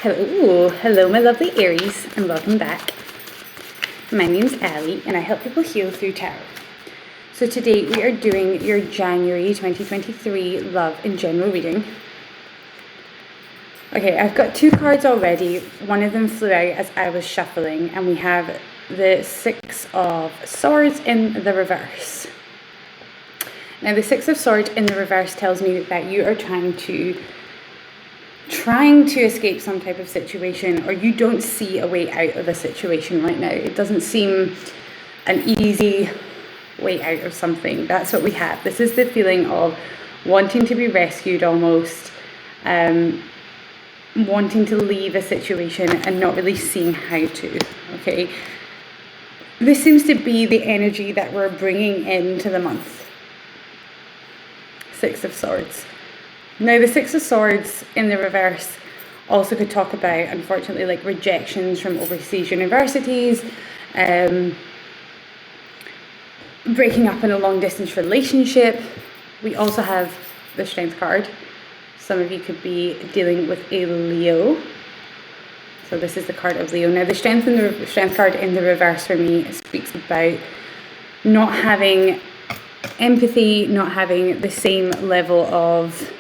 Hello my lovely Aries, and welcome back. My name's Ali, and I help people heal through tarot. So today we are doing your January 2023 love and general reading. Okay, I've got two cards already. One of them flew out as I was shuffling, and we have the Six of Swords in the reverse. Now the Six of Swords in the reverse tells me that you are trying to escape some type of situation, or you don't see a way out of a situation right now. It doesn't seem an easy way out of something. That's what we have. This is the feeling of wanting to be rescued almost, wanting to leave a situation and not really seeing how to, okay? This seems to be the energy that we're bringing into the month. Six of Swords. Now, the Six of Swords in the reverse also could talk about, unfortunately, like rejections from overseas universities, breaking up in a long-distance relationship. We also have the Strength card. Some of you could be dealing with a Leo. So this is the card of Leo. Now, the Strength card in the reverse for me speaks about not having empathy, not having the same level of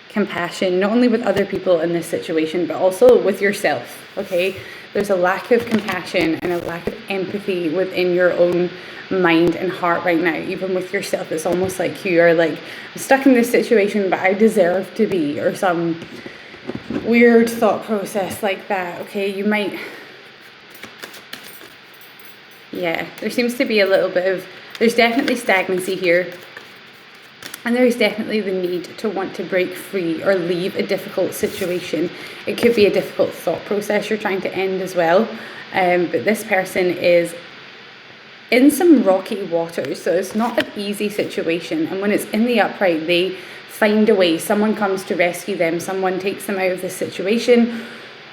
compassion, not only with other people in this situation, but also with yourself, okay? There's a lack of compassion and a lack of empathy within your own mind and heart right now, even with yourself. It's almost like you are like, I'm stuck in this situation, but I deserve to be, or some weird thought process like that, okay? You might, yeah, there seems to be a little bit of, there's definitely stagnancy here. And there is definitely the need to want to break free or leave a difficult situation. It could be a difficult thought process you're trying to end as well. But this person is in some rocky waters, so it's not an easy situation. And when it's in the upright, they find a way. Someone comes to rescue them. Someone takes them out of this situation,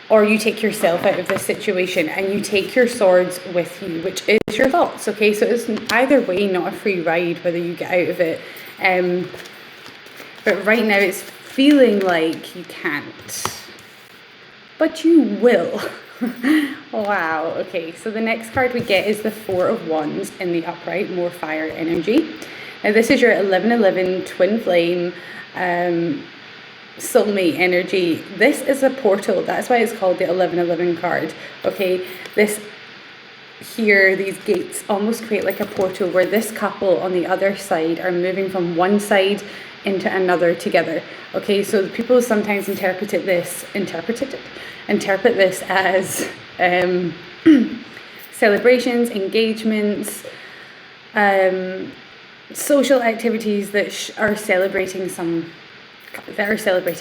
or you take yourself out of this situation and you take your swords with you, which is your thoughts, okay? So it's either way not a free ride whether you get out of it. But right now it's feeling like you can't, but you will. Wow, okay, so the next card we get is the Four of Wands in the upright, more fire energy. Now this is your 1111 twin flame soulmate energy. This is a portal, that's why it's called the 1111 card, okay? This here, these gates almost create like a portal where this couple on the other side are moving from one side into another together, okay? So people sometimes interpret this as celebrations, engagements, social activities that are celebrating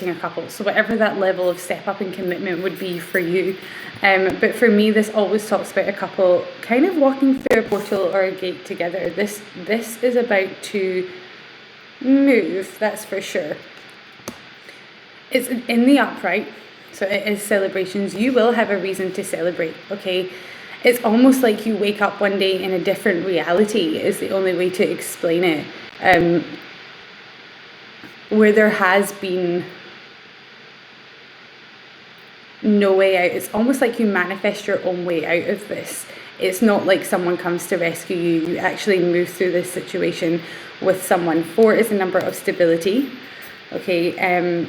a couple. So whatever that level of step up and commitment would be for you. But for me, this always talks about a couple kind of walking through a portal or a gate together. This is about to move, that's for sure. It's in the upright, so it is celebrations. You will have a reason to celebrate, okay? It's almost like you wake up one day in a different reality is the only way to explain it. Where there has been no way out. It's almost like you manifest your own way out of this. It's not like someone comes to rescue you. You actually move through this situation with someone. 4 is a number of stability, okay? And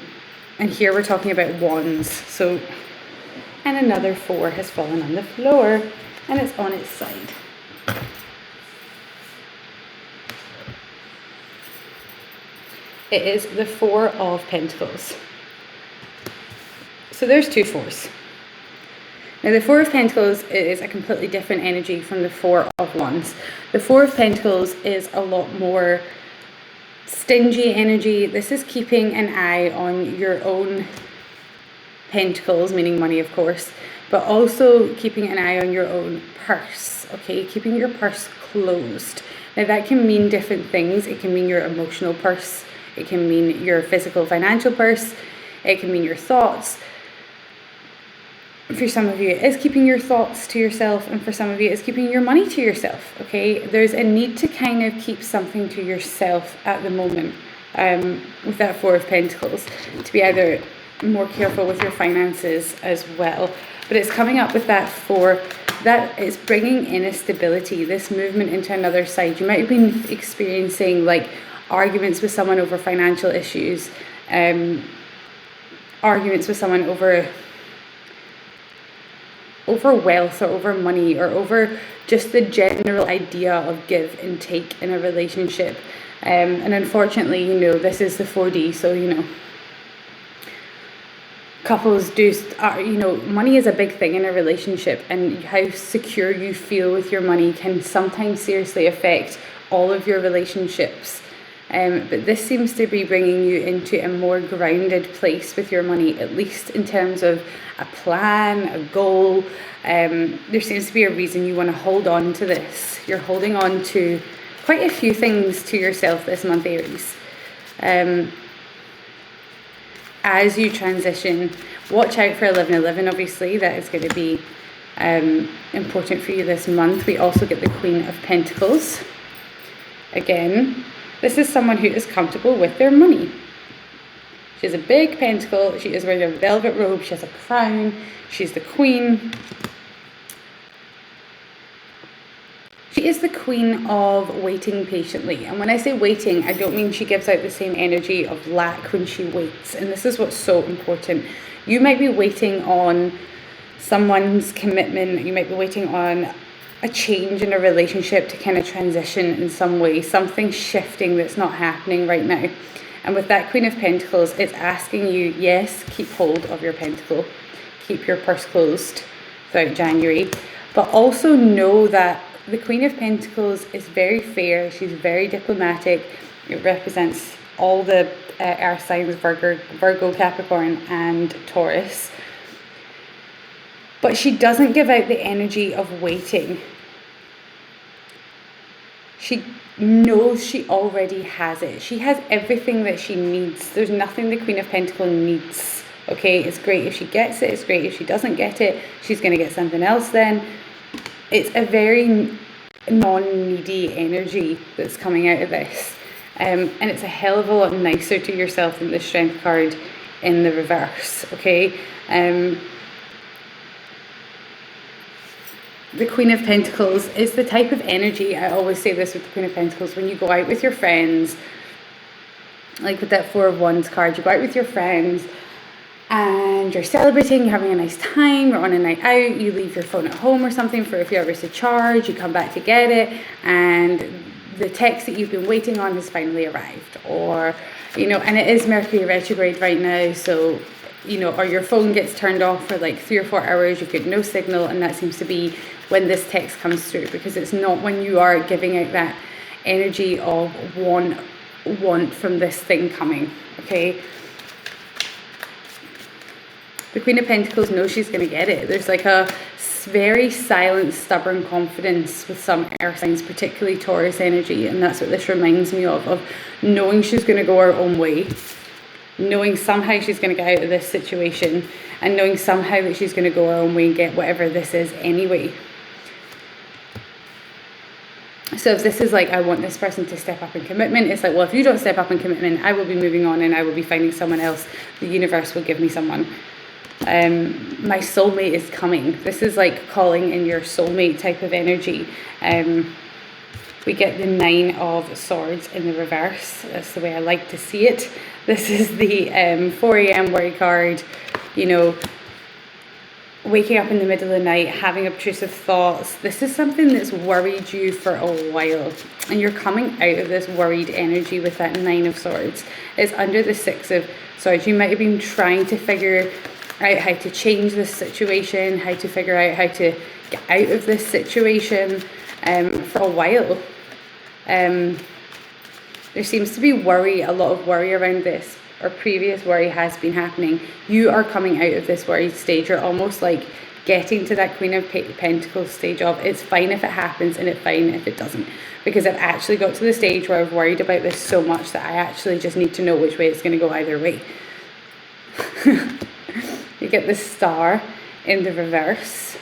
here we're talking about wands. So, and another 4 has fallen on the floor and it's on its side. It is the Four of Pentacles. So there's two fours. Now the Four of Pentacles is a completely different energy from the Four of Wands. The Four of Pentacles is a lot more stingy energy. This is keeping an eye on your own pentacles, meaning money of course, but also keeping an eye on your own purse, okay? Keeping your purse closed. Now that can mean different things. It can mean your emotional purse. It can mean your physical financial purse. It can mean your thoughts. For some of you, it is keeping your thoughts to yourself, and for some of you, it's keeping your money to yourself, okay? There's a need to kind of keep something to yourself at the moment with that Four of Pentacles, to be either more careful with your finances as well. But it's coming up with that 4, that it's bringing in a stability, this movement into another side. You might have been experiencing like arguments with someone over financial issues, arguments with someone over wealth or over money or over just the general idea of give and take in a relationship. And unfortunately, you know, this is the 4D, so, you know, couples do, you know, money is a big thing in a relationship, and how secure you feel with your money can sometimes seriously affect all of your relationships. But this seems to be bringing you into a more grounded place with your money, at least in terms of a plan, a goal. There seems to be a reason you want to hold on to this. You're holding on to quite a few things to yourself this month, Aries. As you transition, watch out for 1111, obviously. That is going to be important for you this month. We also get the Queen of Pentacles. Again, this is someone who is comfortable with their money. She has a big pentacle. She is wearing a velvet robe. She has a crown. She's the queen. She is the queen of waiting patiently. And when I say waiting, I don't mean she gives out the same energy of lack when she waits. And this is what's so important. You might be waiting on someone's commitment. You might be waiting on a change in a relationship to kind of transition in some way, something shifting that's not happening right now. And with that Queen of Pentacles, it's asking you, yes, keep hold of your pentacle, keep your purse closed throughout January, but also know that the Queen of Pentacles is very fair. She's very diplomatic. It represents all the earth signs, Virgo, Capricorn, and Taurus. But she doesn't give out the energy of waiting. She knows she already has it. She has everything that she needs. There's nothing the Queen of Pentacles needs. Okay, it's great if she gets it. It's great if she doesn't get it. She's going to get something else then. It's a very non-needy energy that's coming out of this. And it's a hell of a lot nicer to yourself than the Strength card in the reverse. Okay. The Queen of Pentacles is the type of energy, I always say this with the Queen of Pentacles, when you go out with your friends, like with that Four of Wands card, you go out with your friends and you're celebrating, you're having a nice time, you're on a night out, you leave your phone at home or something for a few hours to charge, you come back to get it, and the text that you've been waiting on has finally arrived. Or, you know, and it is Mercury retrograde right now, so, you know, or your phone gets turned off for like 3 or 4 hours, you've got no signal, and that seems to be when this text comes through, because it's not when you are giving out that energy of want from this thing coming. Okay. The Queen of Pentacles knows she's going to get it. There's like a very silent, stubborn confidence with some earth signs, particularly Taurus energy, and that's what this reminds me of knowing she's going to go her own way, knowing somehow she's going to get out of this situation, and knowing somehow that she's going to go her own way and get whatever this is anyway. So if this is like, I want this person to step up in commitment, it's like, well, if you don't step up in commitment, I will be moving on and I will be finding someone else. The universe will give me someone. My soulmate is coming. This is like calling in your soulmate type of energy. We get the 9 of Swords in the reverse. That's the way I like to see it. This is the 4 a.m. worry card, you know, waking up in the middle of the night, having obtrusive thoughts. This is something that's worried you for a while, and you're coming out of this worried energy with that 9 of Swords. It's under the 6 of Swords. You might have been trying to figure out how to change this situation, how to figure out how to get out of this situation for a while. There seems to be worry, a lot of worry around this, or previous worry has been happening. You are coming out of this worried stage. You're almost like getting to that Queen of Pentacles stage of, it's fine if it happens and it's fine if it doesn't, because I've actually got to the stage where I've worried about this so much that I actually just need to know which way it's going to go either way. You get the Star in the reverse.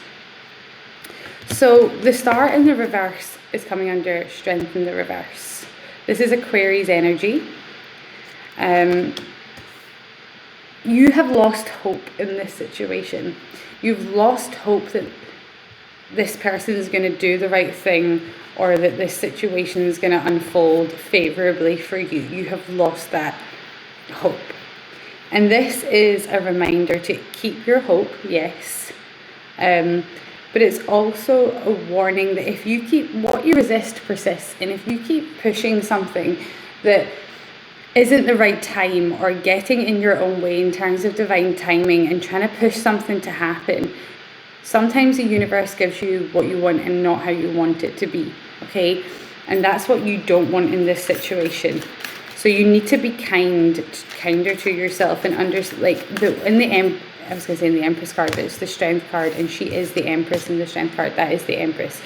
So the Star in the reverse is coming under Strength in the reverse. This is Aquarius energy. you have lost hope in this situation. You've lost hope that this person is going to do the right thing, or that this situation is going to unfold favorably for you. You have lost that hope. And this is a reminder to keep your hope, yes. But it's also a warning that if you keep, what you resist persists. And if you keep pushing something that isn't the right time, or getting in your own way in terms of divine timing and trying to push something to happen, sometimes the universe gives you what you want and not how you want it to be, okay? And that's what you don't want in this situation. So you need to be kinder to yourself, and in the Empress card, but it's the Strength card, and she is the Empress in the Strength card. That is the Empress.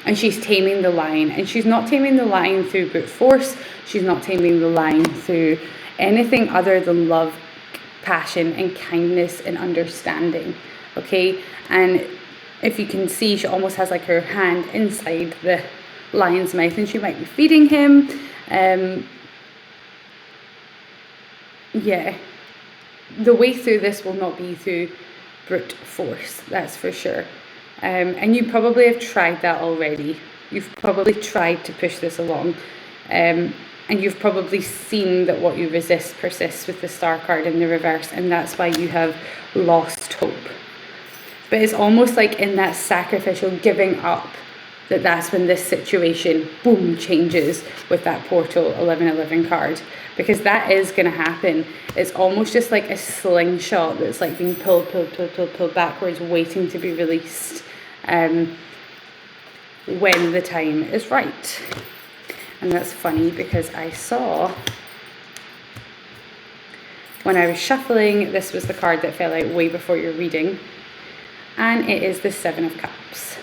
And she's taming the lion, and she's not taming the lion through brute force. She's not taming the lion through anything other than love, passion, and kindness and understanding, okay? And if you can see, she almost has like her hand inside the lion's mouth, and she might be feeding him. Yeah, the way through this will not be through brute force, that's for sure. And you probably have tried that already. You've probably tried to push this along. And you've probably seen that what you resist persists with the Star card in the reverse, and that's why you have lost hope. But it's almost like in that sacrificial giving up, that's when this situation, boom, changes with that portal 1111 card. Because that is going to happen. It's almost just like a slingshot that's like being pulled backwards, waiting to be released when the time is right. And that's funny because I saw, when I was shuffling, this was the card that fell out way before your reading. And it is the Seven of Cups.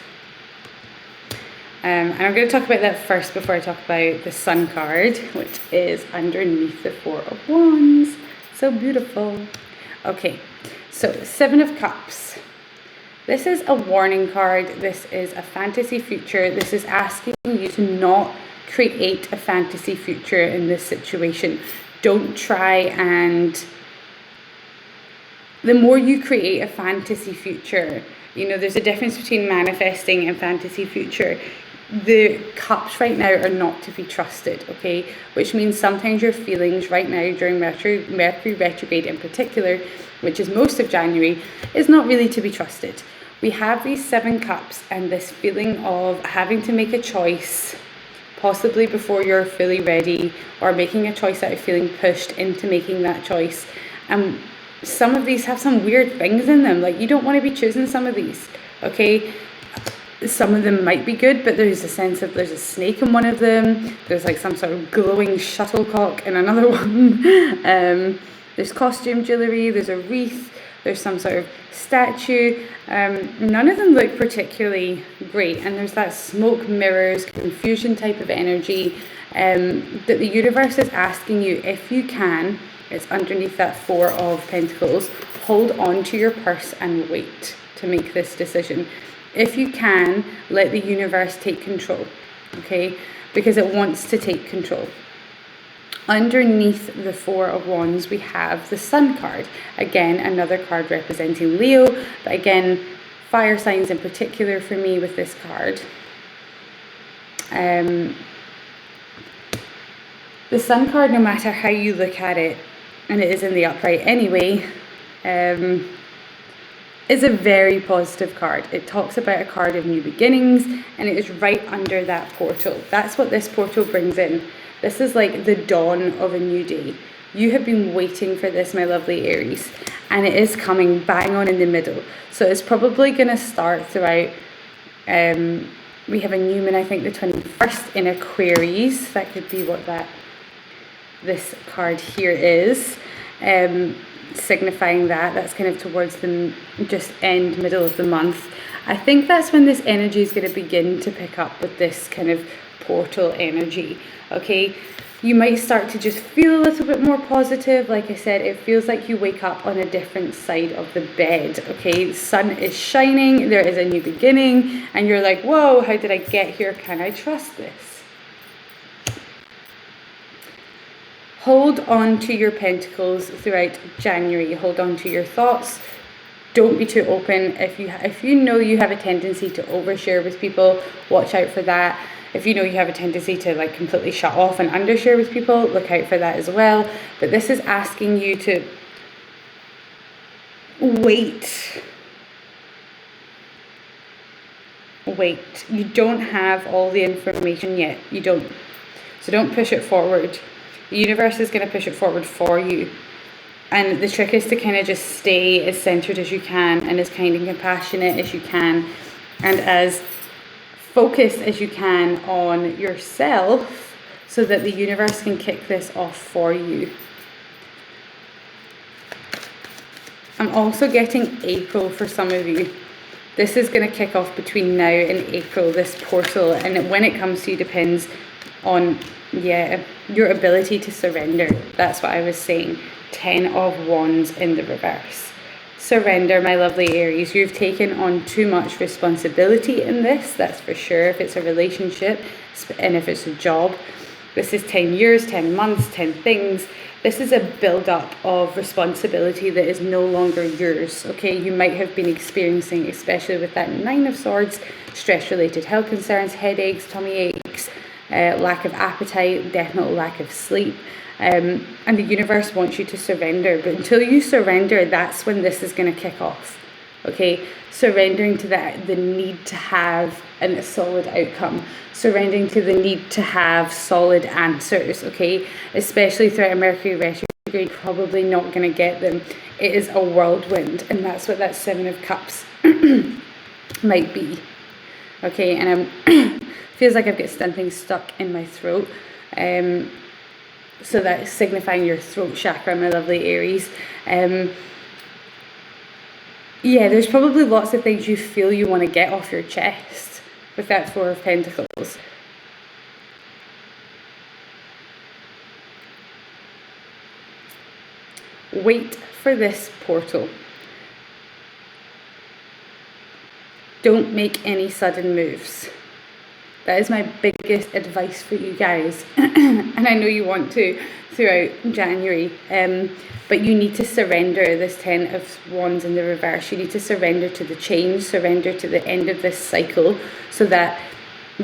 And I'm going to talk about that first before I talk about the Sun card, which is underneath the Four of Wands. So beautiful. Okay, so Seven of Cups. This is a warning card. This is a fantasy future. This is asking you to not create a fantasy future in this situation. Don't try and... The more you create a fantasy future, you know, there's a difference between manifesting and fantasy future. The cups right now are not to be trusted, okay? Which means sometimes your feelings right now during Mercury retrograde in particular, which is most of January, is not really to be trusted. We have these 7 cups and this feeling of having to make a choice, possibly before you're fully ready, or making a choice out of feeling pushed into making that choice. And some of these have some weird things in them, like you don't want to be choosing some of these, okay? Some of them might be good, but there's a sense of there's a snake in one of them. There's like some sort of glowing shuttlecock in another one. There's costume jewellery, there's a wreath, there's some sort of statue. None of them look particularly great. And there's that smoke mirrors, confusion type of energy that the universe is asking you, if you can, it's underneath that Four of Pentacles, hold on to your purse and wait to make this decision. If you can, let the universe take control, okay? Because it wants to take control. Underneath the Four of Wands, we have the Sun card. Again, another card representing Leo, but again, fire signs in particular for me with this card. The Sun card, no matter how you look at it, and it is in the upright anyway, is a very positive card. It talks about a card of new beginnings, and it is right under that portal. That's what this portal brings in. This is like the dawn of a new day. You have been waiting for this, my lovely Aries, and it is coming bang on in the middle. So it's probably going to start throughout. We have a new moon, I think the 21st in Aquarius. That could be what this card here is. Signifying that's kind of towards the just middle of the month. I think that's when this energy is going to begin to pick up with this kind of portal energy, okay? You might start to just feel a little bit more positive. Like I said, it feels like you wake up on a different side of the bed, okay? The sun is shining, there is a new beginning, and you're like, whoa, how did I get here? Can I trust this? Hold on to your pentacles throughout January. Hold on to your thoughts. Don't be too open. If you know you have a tendency to overshare with people, watch out for that. If you know you have a tendency to like completely shut off and undershare with people, look out for that as well. But this is asking you to wait. You don't have all the information yet. You don't. So don't push it forward. The universe is going to push it forward for you. And the trick is to kind of just stay as centered as you can and as kind and compassionate as you can and as focused as you can on yourself so that the universe can kick this off for you. I'm also getting April for some of you. This is going to kick off between now and April, this portal. And when it comes to you depends on, your ability to surrender. That's what I was saying. 10 of Wands in the reverse. Surrender, my lovely Aries. You've taken on too much responsibility in this, that's for sure. If it's a relationship and if it's a job, this is 10 years, 10 months, 10 things. This is a build-up of responsibility that is no longer yours, okay? You might have been experiencing, especially with that 9 of Swords, stress-related health concerns, headaches, tummy aches, lack of appetite, definite lack of sleep. And the universe wants you to surrender. But until you surrender, that's when this is going to kick off, okay? Surrendering to the need to have a solid outcome. Surrendering to the need to have solid answers, okay? Especially throughout a Mercury retrograde, probably not going to get them. It is a whirlwind, and that's what that 7 of Cups might be, okay? And feels like I've got something stuck in my throat. So that's signifying your throat chakra, my lovely Aries. There's probably lots of things you feel you want to get off your chest with that 4 of Pentacles. Wait for this portal. Don't make any sudden moves. That is my biggest advice for you guys. And I know you want to throughout January. But you need to surrender this 10 of Wands in the reverse. You need to surrender to the change, surrender to the end of this cycle so that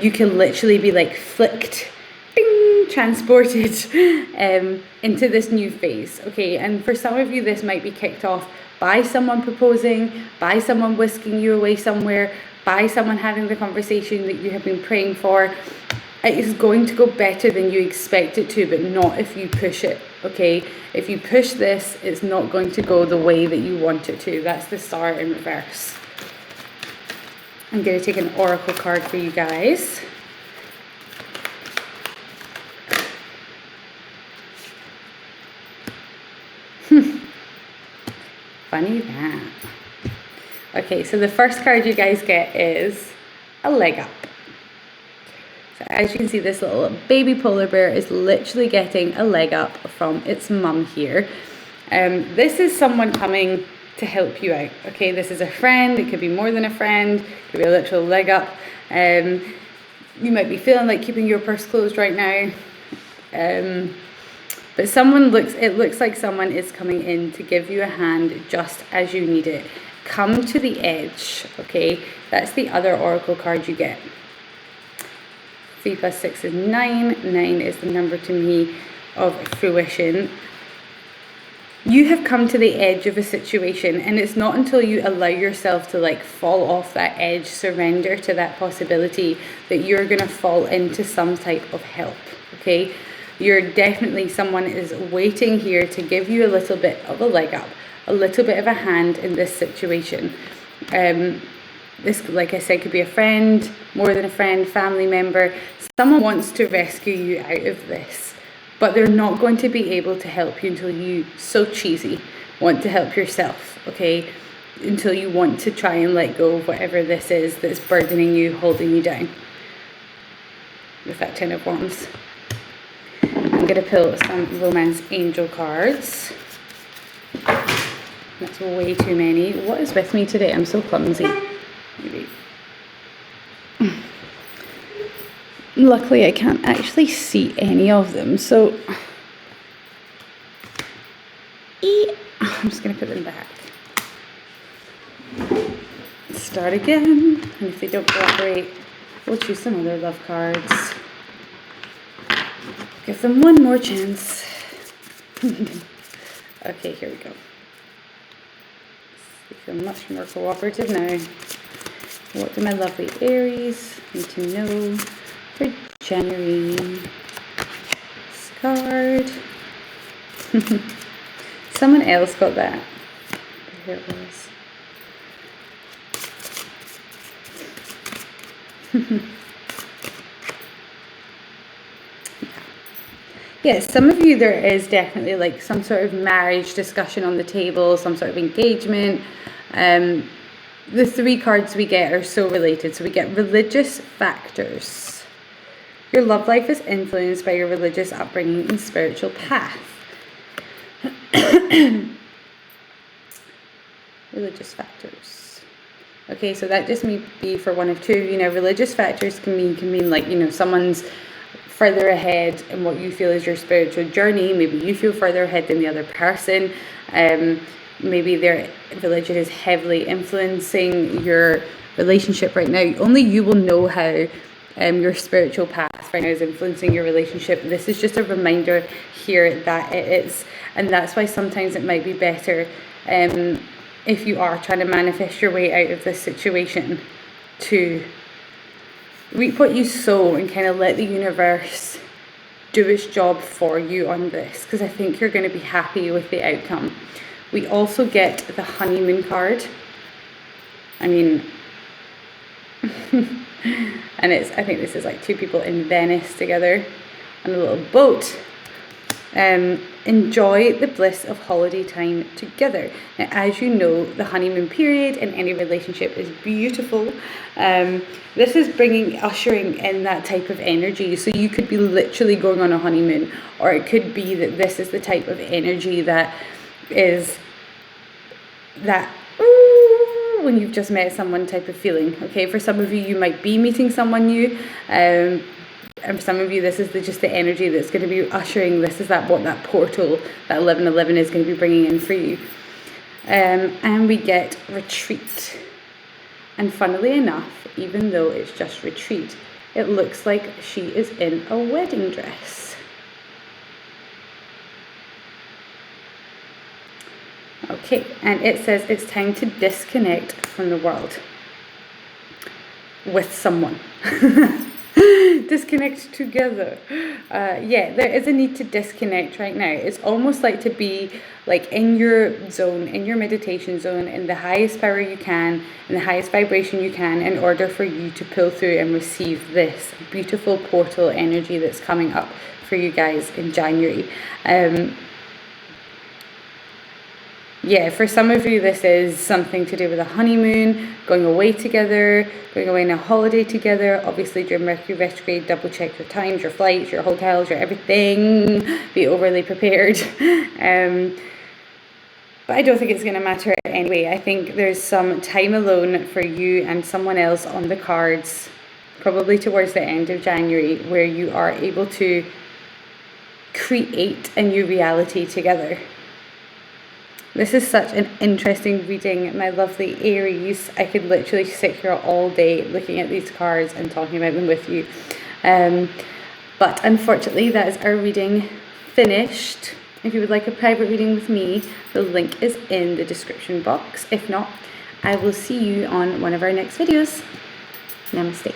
you can literally be like flicked, bing, transported into this new phase. Okay, and for some of you, this might be kicked off by someone proposing, by someone whisking you away somewhere, by someone having the conversation that you have been praying for. It is going to go better than you expect it to, but not if you push it, okay? If you push this, it's not going to go the way that you want it to. That's the Star in reverse. I'm going to take an oracle card for you guys. Funny that. Okay, so the first card you guys get is a leg up. So as you can see, this little baby polar bear is literally getting a leg up from its mum here. This is someone coming to help you out, okay? This is a friend, it could be more than a friend, it could be a literal leg up. You might be feeling like keeping your purse closed right now. But it looks like someone is coming in to give you a hand just as you need it. Come to the edge, okay? That's the other oracle card you get. 3 + 6 is 9. 9 is the number to me of fruition. You have come to the edge of a situation, and it's not until you allow yourself to like fall off that edge, surrender to that possibility, that you're going to fall into some type of help, okay? Someone is waiting here to give you a little bit of a leg up, a little bit of a hand in this situation. This, like I said, could be a friend, more than a friend, family member. Someone wants to rescue you out of this, but they're not going to be able to help you until you, so cheesy, want to help yourself, okay? Until you want to try and let go of whatever this is that's burdening you, holding you down. With that 10 of Wands. I'm going to pull some Romance Angel cards. That's way too many. What is with me today? I'm so clumsy. Maybe. Luckily, I can't actually see any of them. So I'm just going to put them back. Start again, and if they don't cooperate, we'll choose some other love cards. Give them one more chance. Okay, here we go. They feel much more cooperative now. What do my lovely Aries need to know for January? This card. Someone else got that. Here it was. Yeah, some of you, there is definitely like some sort of marriage discussion on the table, some sort of engagement. The three cards we get are so related. So we get religious factors. Your love life is influenced by your religious upbringing and spiritual path. Religious factors. Okay, so that just may be for one of two. You know, religious factors can mean like, you know, someone's further ahead in what you feel is your spiritual journey. Maybe you feel further ahead than the other person. Maybe their religion is heavily influencing your relationship right now. Only you will know how your spiritual path right now is influencing your relationship. This is just a reminder here that it is, and that's why sometimes it might be better if you are trying to manifest your way out of this situation, to reap what you sow and kind of let the universe do its job for you on this, because I think you're going to be happy with the outcome. We also get the honeymoon card. I mean, and I think this is like two people in Venice together on a little boat. Enjoy the bliss of holiday time together. Now, as you know, the honeymoon period in any relationship is beautiful. This is ushering in that type of energy. So you could be literally going on a honeymoon, or it could be that this is the type of energy that is that when you've just met someone type of feeling. Okay, for some of you, you might be meeting someone new. And for some of you, this is just the energy that's going to be ushering. This is what that portal, that 1111 is going to be bringing in for you. And we get retreat. And funnily enough, even though it's just retreat, it looks like she is in a wedding dress. Okay, and it says it's time to disconnect from the world with someone. Disconnect together. Yeah, there is a need to disconnect right now. It's almost like to be like in your zone, in your meditation zone, in the highest power you can, in the highest vibration you can, in order for you to pull through and receive this beautiful portal energy that's coming up for you guys in January. Yeah, for some of you, this is something to do with a honeymoon, going away together, going away on a holiday together. Obviously, during Mercury retrograde, double check your times, your flights, your hotels, your everything. Be overly prepared. But I don't think it's going to matter anyway. I think there's some time alone for you and someone else on the cards, probably towards the end of January, where you are able to create a new reality together. This is such an interesting reading, my lovely Aries. I could literally sit here all day looking at these cards and talking about them with you. But unfortunately, that is our reading finished. If you would like a private reading with me, the link is in the description box. If not, I will see you on one of our next videos. Namaste.